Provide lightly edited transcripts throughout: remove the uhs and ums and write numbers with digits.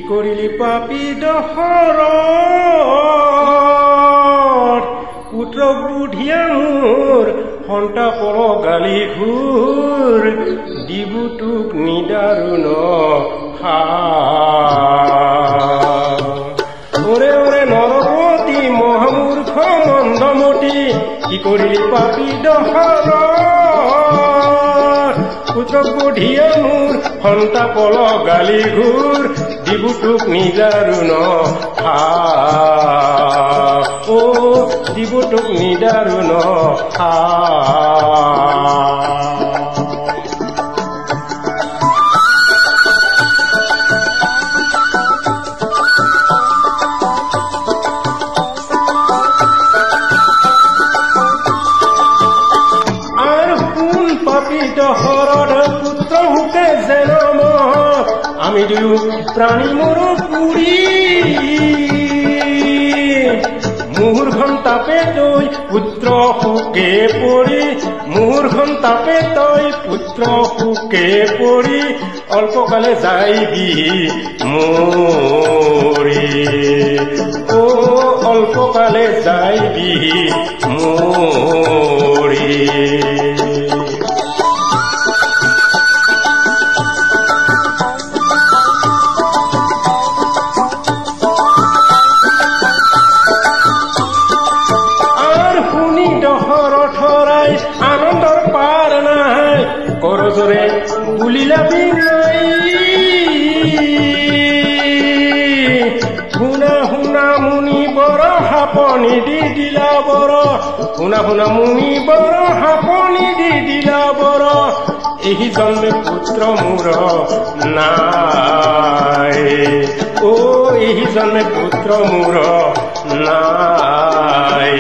কৰিলি পাপী দহৰ পুত্ৰ বুধিয়া মোৰ সন্তাপৰ গালি ঘূৰ দিবু তোক নিদাৰুণ ওৰে ওৰে নৰপতি মহামূৰ্খ মন্দমতি কি কৰিলি পাপী দহৰ পুত্ৰ বুধিয়া মোৰ সন্তাপৰ গালি ঘূৰ দিবু তোক নিদাৰুণ ও দিবু তোক নিদাৰুণ আৰু কোন পাপী দহৰৰ পুত্ৰ হুকে জনম আমি দুয়ো প্ৰাণী মোৰ পুৰী মুহূৰ্খন তাপে তই পুত্ৰ সুকে পৰি মুহূৰ্খন তাপে তই পুত্ৰ সুকে পৰি অল্পকালে যাইবি মৰি ও অল্পকালে যাইবি মৰি আনন্দৰ পাৰ নাই কৰজৰে বুলিলাবি নাই শুনা শুনা মুনি বৰ হাপনি দি দিলা বৰ শুনা শুনা মুনি বৰ হাপনি দি দিলা বৰ এই জন্মে পুত্ৰ মোৰ নাই ও এই জন্মে পুত্ৰ মোৰ নাই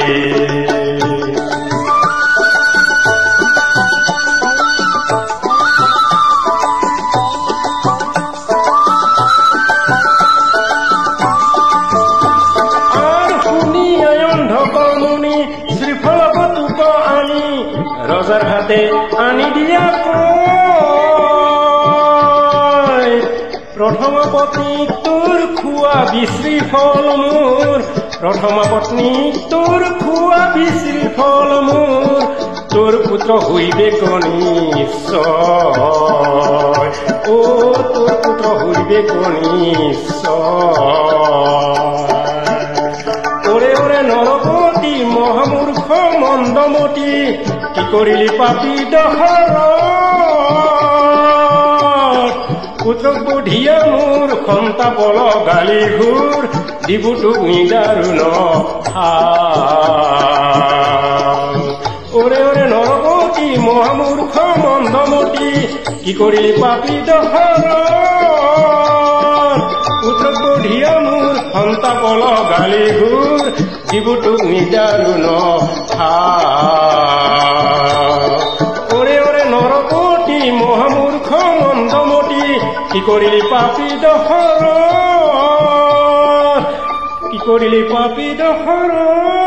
ৰজাৰ হাতে আনি দিয়া প্ৰথম পত্নী তোৰ খোৱা বিশৃফল মোৰ প্ৰথম পত্নী তোৰ খোৱা বিশৃফল মোৰ তোৰ পুত্ৰ হইবে নিশ্চয় ও তোৰ পুত্ৰ হইবে নিশ্চয় ওৰে ওৰে নৰপতি মহামূৰ্খ মন্দমতি কি কৰিলি পাপী দহৰ পুত্ৰ বুধিয়া মোৰ সন্তাপৰ গালি ঘূৰ দিবু তোক নিদাৰুণ ওৰে ওৰে নৰপতি মহামূৰ্খ মন্দমতি কি কৰিলি পাপী দহৰ পুত্ৰ বুধিয়া মোৰ সন্তাপৰ গালি ঘূৰ দিবু তোক নিদাৰুণ ওৰে ওৰে নৰপতি মহামূৰ্খ মন্দমতি কি কৰিলি পাপী দহৰ কি কৰিলি পাপী দহৰ